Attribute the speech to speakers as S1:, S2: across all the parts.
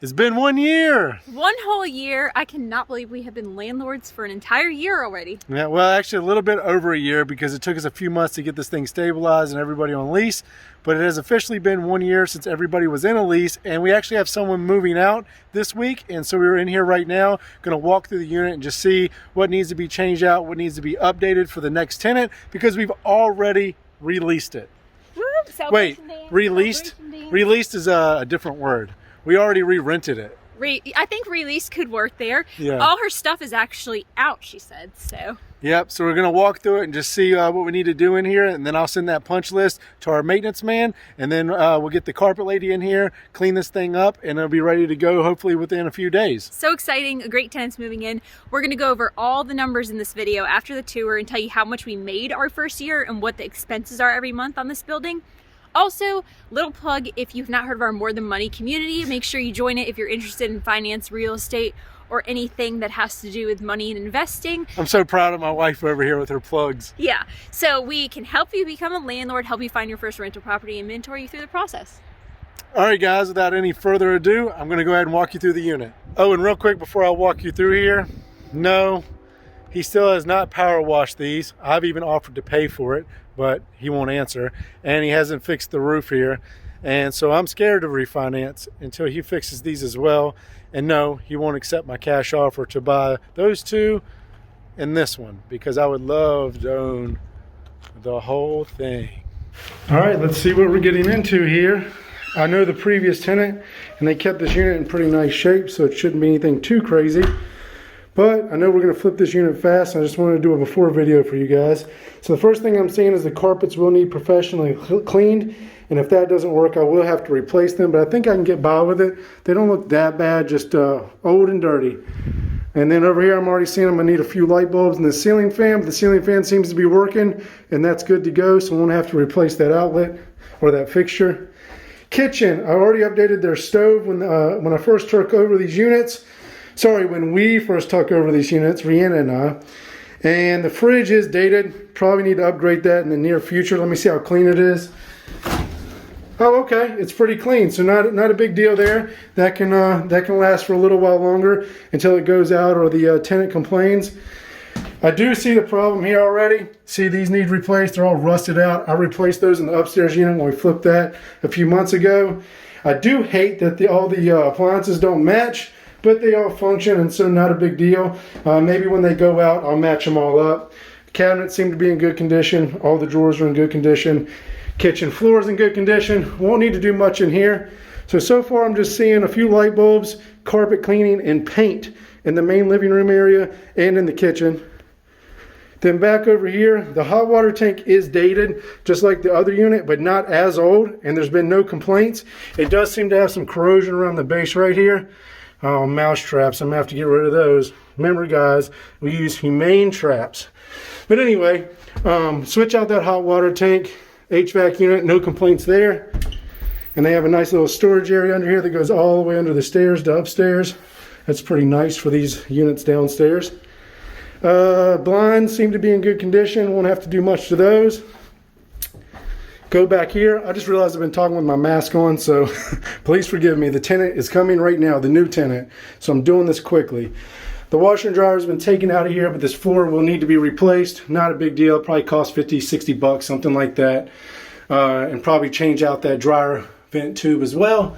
S1: It's been 1 year.
S2: One whole year. I cannot believe we have been landlords for an entire year already.
S1: Yeah, well, actually a little bit over a year because it took us a few months to get this thing stabilized and everybody on lease. But it has officially been 1 year since everybody was in a lease, and we actually have someone moving out this week. And so we're in here right now, going to walk through the unit and just see what needs to be changed out, what needs to be updated for the next tenant, because we've already released it.
S2: Woo,
S1: Wait,
S2: dance,
S1: released? Released is a different word. We already re-rented it.
S2: I think release could work there.
S1: Yeah.
S2: All her stuff is actually out, she said, so.
S1: Yep, so we're gonna walk through it and just see what we need to do in here, and then I'll send that punch list to our maintenance man, and then we'll get the carpet lady in here, clean this thing up, and it'll be ready to go hopefully within a few days.
S2: So exciting, a great tenant's moving in. We're gonna go over all the numbers in this video after the tour and tell you how much we made our first year and what the expenses are every month on this building. Also, little plug, if you've not heard of our More Than Money community, make sure you join it if you're interested in finance, real estate, or anything that has to do with money and investing.
S1: I'm so proud of my wife over here with her plugs.
S2: Yeah, so we can help you become a landlord, help you find your first rental property, and mentor you through the process.
S1: All right, guys, without any further ado, I'm gonna go ahead and walk you through the unit. Oh, and real quick before I walk you through here, no, he still has not power washed these. I've even offered to pay for it, but he won't answer. And he hasn't fixed the roof here. And so I'm scared to refinance until he fixes these as well. And no, he won't accept my cash offer to buy those two and this one, because I would love to own the whole thing. All right, let's see what we're getting into here. I know the previous tenant, and they kept this unit in pretty nice shape, so it shouldn't be anything too crazy. But I know we're going to flip this unit fast. I just wanted to do a before video for you guys. So the first thing I'm seeing is the carpets will need professionally cleaned. And if that doesn't work, I will have to replace them. But I think I can get by with it. They don't look that bad, just old and dirty. And then over here, I'm already seeing I'm going to need a few light bulbs and the ceiling fan. But the ceiling fan seems to be working, and that's good to go. So I won't have to replace that outlet or that fixture. Kitchen, I already updated their stove when I first took over these units. Sorry, when we first took over these units, Rhianna and I. And the fridge is dated. Probably need to upgrade that in the near future. Let me see how clean it is. Oh, okay, it's pretty clean, so not a big deal there. That can last for a little while longer until it goes out or the tenant complains. I do see the problem here already. See, these need replaced. They're all rusted out. I replaced those in the upstairs unit when we flipped that a few months ago. I do hate that all the appliances don't match, but they all function, and so not a big deal. Maybe when they go out, I'll match them all up. The cabinets seem to be in good condition. All the drawers are in good condition. Kitchen floor is in good condition. Won't need to do much in here. So far I'm just seeing a few light bulbs, carpet cleaning, and paint in the main living room area and in the kitchen. Then back over here, the hot water tank is dated, just like the other unit, but not as old, and there's been no complaints. It does seem to have some corrosion around the base right here. Oh, mouse traps, I'm gonna have to get rid of those. Remember guys, we use humane traps. But anyway, switch out that hot water tank, HVAC unit, no complaints there. And they have a nice little storage area under here that goes all the way under the stairs to upstairs. That's pretty nice for these units downstairs. Blinds seem to be in good condition, won't have to do much to those. Go back here. I just realized I've been talking with my mask on, so please forgive me. The tenant is coming right now, the new tenant, so I'm doing this quickly. The washer and dryer has been taken out of here, but this floor will need to be replaced. Not a big deal. It probably cost 50, 60 bucks, something like that. And probably change out that dryer vent tube as well.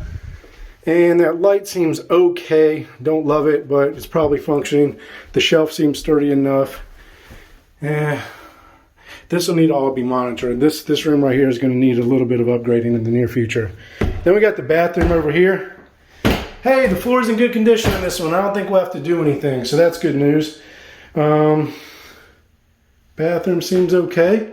S1: And that light seems okay. Don't love it, but it's probably functioning. The shelf seems sturdy enough. This will need to all be monitored. This room right here is going to need a little bit of upgrading in the near future. Then we got the bathroom over here. Hey, the floor's in good condition in this one. I don't think we'll have to do anything, so that's good news. Bathroom seems okay.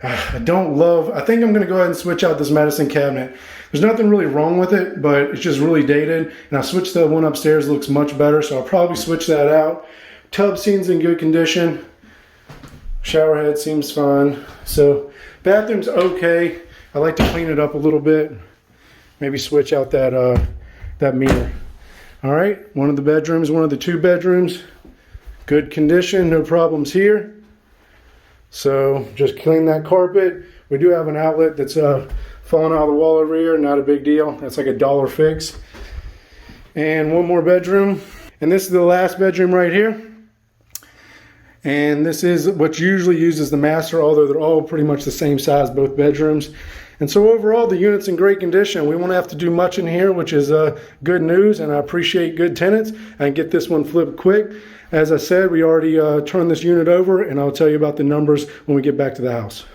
S1: I think I'm going to go ahead and switch out this medicine cabinet. There's nothing really wrong with it, but it's just really dated. And I switched the one upstairs, it looks much better, so I'll probably switch that out. Tub seems in good condition. Shower head seems fine. So bathroom's okay. I like to clean it up a little bit. Maybe switch out that mirror. All right, one of the bedrooms, one of the two bedrooms. Good condition, no problems here. So just clean that carpet. We do have an outlet that's falling out of the wall over here, not a big deal. That's like $1 fix. And one more bedroom. And this is the last bedroom right here. And this is what's usually used as the master, although they're all pretty much the same size, both bedrooms. And so overall, the unit's in great condition. We won't have to do much in here, which is good news, and I appreciate good tenants. I can get this one flipped quick. As I said, we already turned this unit over, and I'll tell you about the numbers when we get back to the house.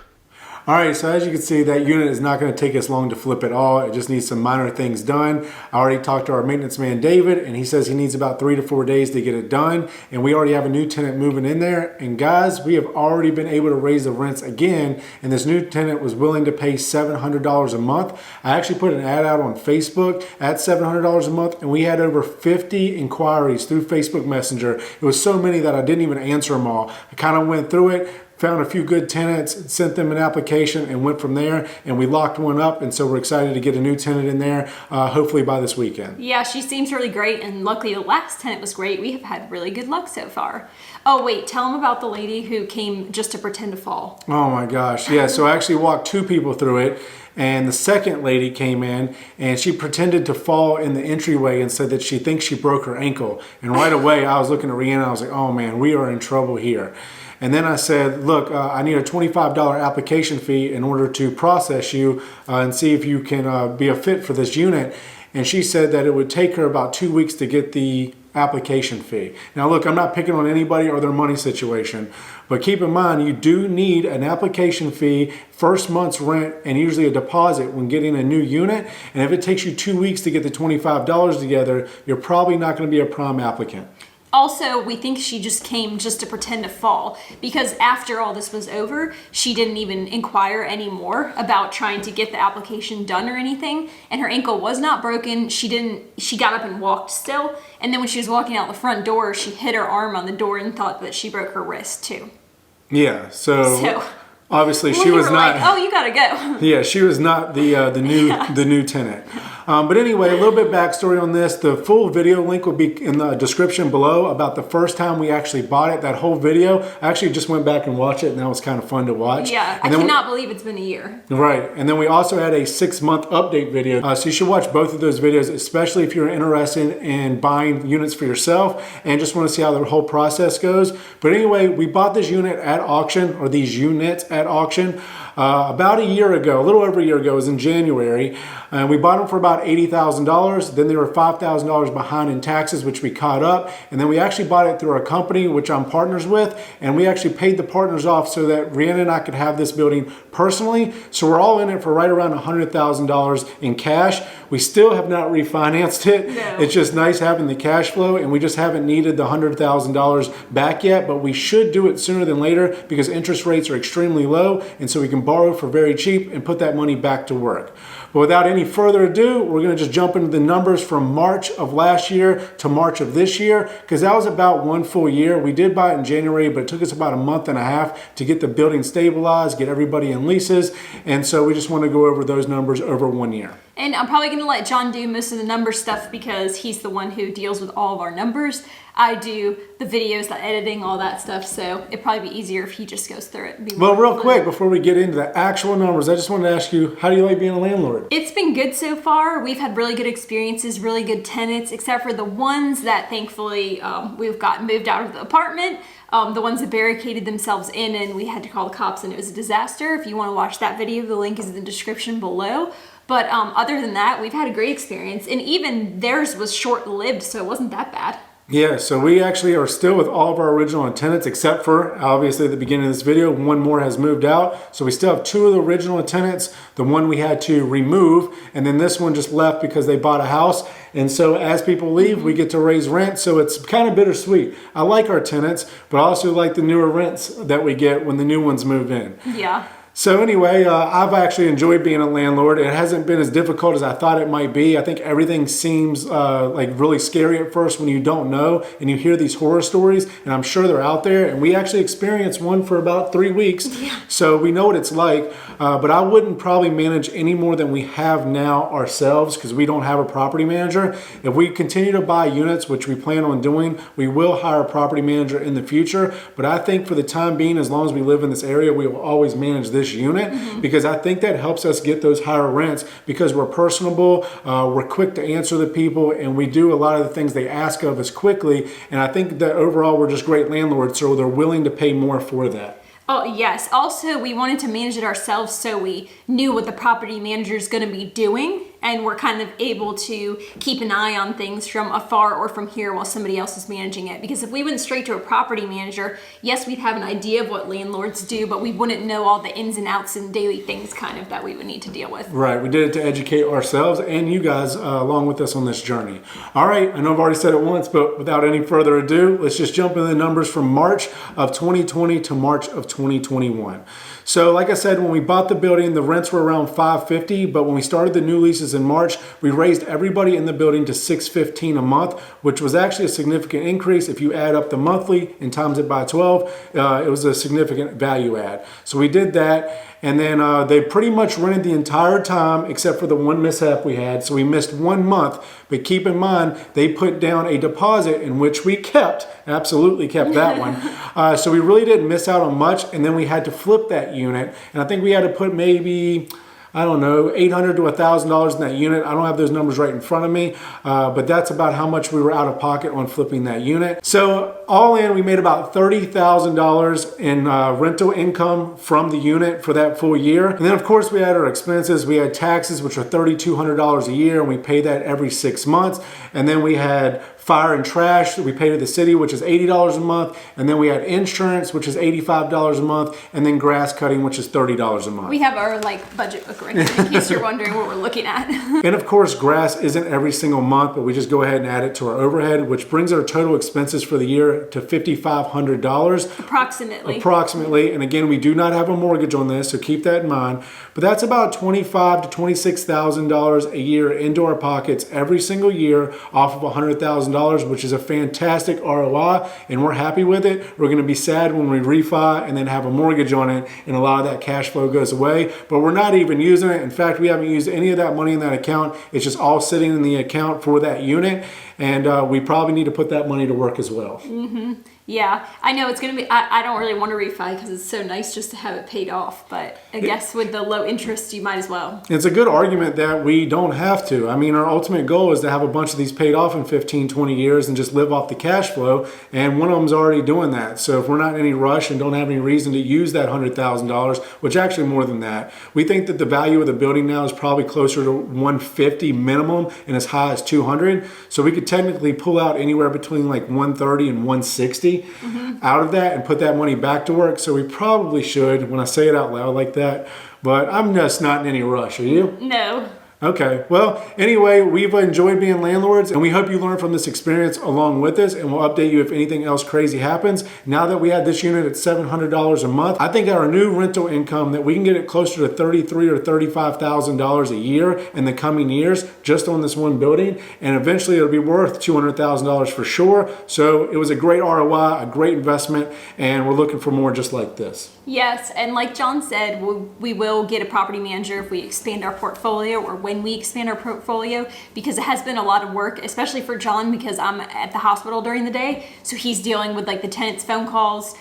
S1: All right, so as you can see, that unit is not going to take us long to flip at all. It just needs some minor things done. I already talked to our maintenance man, David, and he says he needs about 3 to 4 days to get it done. And we already have a new tenant moving in there. And guys, we have already been able to raise the rents again. And this new tenant was willing to pay $700 a month. I actually put an ad out on Facebook at $700 a month, and we had over 50 inquiries through Facebook Messenger. It was so many that I didn't even answer them all. I kind of went through it, found a few good tenants, sent them an application, and went from there. And we locked one up, and so we're excited to get a new tenant in there, hopefully by this weekend.
S2: Yeah, she seems really great, and luckily the last tenant was great. We have had really good luck so far. Oh wait, tell them about the lady who came just to pretend to fall.
S1: Oh my gosh, yeah, so I actually walked 2 people through it. And the second lady came in and she pretended to fall in the entryway and said that she thinks she broke her ankle. And right away I was looking at Rhianna, I was like, oh man, we are in trouble here. And then I said, look, I need a $25 application fee in order to process you and see if you can be a fit for this unit. And she said that it would take her about 2 weeks to get the application fee. Now look, I'm not picking on anybody or their money situation, but keep in mind you do need an application fee, first month's rent, and usually a deposit when getting a new unit. And if it takes you 2 weeks to get the $25 together, you're probably not going to be a prime applicant.
S2: Also, we think she just came just to pretend to fall, because after all this was over, she didn't even inquire anymore about trying to get the application done or anything, and her ankle was not broken. She got up and walked still, and then when she was walking out the front door, she hit her arm on the door and thought that she broke her wrist too.
S1: Yeah, so obviously she was not.
S2: Like, oh, you gotta go.
S1: Yeah, she was not the new tenant. But anyway, a little bit backstory on this. The full video link will be in the description below about the first time we actually bought it. That whole video, I actually just went back and watched it, and that was kind of fun to watch.
S2: Yeah, I cannot believe it's been a year.
S1: Right, and then we also had a 6-month update video. So you should watch both of those videos, especially if you're interested in buying units for yourself and just want to see how the whole process goes. But anyway, we bought this unit at auction, or these units at auction, about a year ago, a little over a year ago. It was in January. And we bought them for about $80,000. Then they were $5,000 behind in taxes, which we caught up. And then we actually bought it through our company, which I'm partners with. And we actually paid the partners off so that Rhianna and I could have this building personally. So we're all in it for right around $100,000 in cash. We still have not refinanced it. No. It's just nice having the cash flow, and we just haven't needed the $100,000 back yet, but we should do it sooner than later because interest rates are extremely low, and so we can borrow for very cheap and put that money back to work. But without any further ado, we're going to just jump into the numbers from March of last year to March of this year, because that was about 1 full year. We did buy it in January, but it took us about a month and a half to get the building stabilized, get everybody in leases, and so we just want to go over those numbers over 1 year.
S2: And I'm probably going to let John do most of the number stuff because he's the one who deals with all of our numbers. I do the videos, the editing, all that stuff, so it'd probably be easier if he just goes through it.
S1: Well, real quick, before we get into the actual numbers, I just wanted to ask you, how do you like being a landlord?
S2: It's been good so far. We've had really good experiences, really good tenants, except for the ones that thankfully we've gotten moved out of the apartment. The ones that barricaded themselves in and we had to call the cops and it was a disaster. If you want to watch that video, the link is in the description below. But other than that, we've had a great experience, and even theirs was short-lived, so it wasn't that bad.
S1: Yeah, so we actually are still with all of our original tenants, except for, obviously, at the beginning of this video, one more has moved out. So we still have 2 of the original tenants, the one we had to remove, and then this one just left because they bought a house. And so as people leave, we get to raise rent, so it's kind of bittersweet. I like our tenants, but I also like the newer rents that we get when the new ones move in.
S2: Yeah.
S1: So anyway, I've actually enjoyed being a landlord. It hasn't been as difficult as I thought it might be. I think everything seems like really scary at first when you don't know and you hear these horror stories, and I'm sure they're out there. And we actually experienced one for about 3 weeks, so we know what it's like. But I wouldn't probably manage any more than we have now ourselves because we don't have a property manager. If we continue to buy units, which we plan on doing, we will hire a property manager in the future. But I think for the time being, as long as we live in this area, we will always manage this this unit, because I think that helps us get those higher rents because we're personable, we're quick to answer the people, and we do a lot of the things they ask of us quickly. And I think that overall we're just great landlords, so they're willing to pay more for that.
S2: Oh, yes. Also, we wanted to manage it ourselves so we knew what the property manager is going to be doing, and we're kind of able to keep an eye on things from afar or from here while somebody else is managing it. Because if we went straight to a property manager, yes, we'd have an idea of what landlords do, but we wouldn't know all the ins and outs and daily things kind of that we would need to deal with.
S1: Right. We did it to educate ourselves and you guys along with us on this journey. All right. I know I've already said it once, but without any further ado, let's just jump into the numbers from March of 2020 to March of 2021. So like I said, when we bought the building, the rents were around $550, but when we started the new leases in March, we raised everybody in the building to $615 a month, which was actually a significant increase. If you add up the monthly and times it by 12, it was a significant value add. So we did that. And then they pretty much rented the entire time except for the one mishap we had. So we missed 1 month, but keep in mind, they put down a deposit in which we kept, absolutely kept that one. So we really didn't miss out on much. And then we had to flip that unit. And I think we had to put maybe, I don't know, $800 to $1,000 in that unit. I don't have those numbers right in front of me, but that's about how much we were out of pocket on flipping that unit. So all in, we made about $30,000 in rental income from the unit for that full year. And then of course we had our expenses. We had taxes, which are $3,200 a year, and we pay that every 6 months. And then we had fire and trash that we pay to the city, which is $80 a month. And then we had insurance, which is $85 a month. And then grass cutting, which is $30 a month.
S2: We have our budget book right here in case you're wondering what we're looking at.
S1: And of course, grass isn't every single month, but we just go ahead and add it to our overhead, which brings our total expenses for the year to $5,500. Approximately. And again, we do not have a mortgage on this, so keep that in mind. But that's about $25,000 to $26,000 a year into our pockets every single year off of $100,000, which is a fantastic ROI, and we're happy with it. We're going to be sad when we refi and then have a mortgage on it, and a lot of that cash flow goes away. But we're not even using it. In fact, we haven't used any of that money in that account. It's just all sitting in the account for that unit, and we probably need to put that money to work as well.
S2: Mm-hmm. Yeah, I know it's going to be, I don't really want to refi because it's so nice just to have it paid off, but I guess with the low interest, you might as well.
S1: It's a good argument that we don't have to. I mean, our ultimate goal is to have a bunch of these paid off in 15, 20 years and just live off the cash flow, and one of them's already doing that. So if we're not in any rush and don't have any reason to use that $100,000, which actually more than that, we think that the value of the building now is probably closer to $150 minimum and as high as $200. So we could technically pull out anywhere between like $130 and $160 out of that and put that money back to work. So we probably should, when I say it out loud like that, but I'm just not in any rush. Are you?
S2: No.
S1: Okay, well, anyway, we've enjoyed being landlords, and we hope you learn from this experience along with us, and we'll update you if anything else crazy happens. Now that we had this unit at $700 a month, I think our new rental income, that we can get it closer to $33,000 or $35,000 a year in the coming years just on this one building, and eventually it'll be worth $200,000 for sure. So it was a great ROI, a great investment, and we're looking for more just like this.
S2: Yes, and like John said, we will get a property manager if we expand our portfolio or when we expand our portfolio, because it has been a lot of work, especially for John, because I'm at the hospital during the day. So he's dealing with like the tenants' phone calls,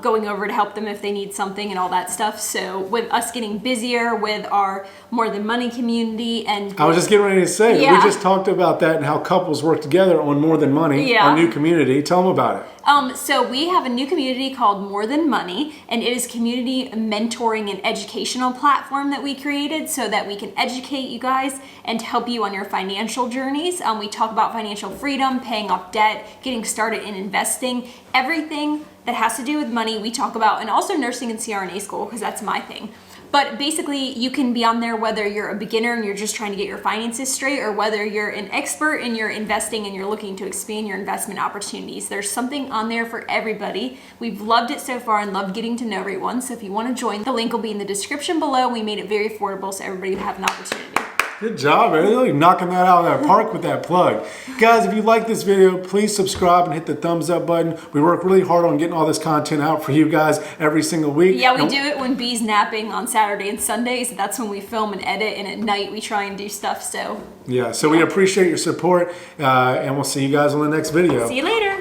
S2: going over to help them if they need something and all that stuff. So with us getting busier with our More Than Money community, and
S1: I was just getting ready to say, we just talked about that and how couples work together on More Than Money, our new community. Tell them about it.
S2: So we have a new community called More Than Money, and it is community mentoring and educational platform that we created so that we can educate you guys and help you on your financial journeys. We talk about financial freedom, paying off debt, getting started in investing, everything that has to do with money we talk about, and also nursing and CRNA school, because that's my thing. But basically, you can be on there whether you're a beginner and you're just trying to get your finances straight, or whether you're an expert and you're investing and you're looking to expand your investment opportunities. There's something on there for everybody. We've loved it so far and loved getting to know everyone. So if you want to join, the link will be in the description below. We made it very affordable so everybody would have an opportunity.
S1: Good job, man. You're really knocking that out of that park with that plug. Guys, if you like this video, please subscribe and hit the thumbs up button. We work really hard on getting all this content out for you guys every single week.
S2: Yeah, we do it when B's napping on Saturday and Sundays. That's when we film and edit, and at night we try and do stuff. So
S1: we appreciate your support, and we'll see you guys on the next video.
S2: See you later.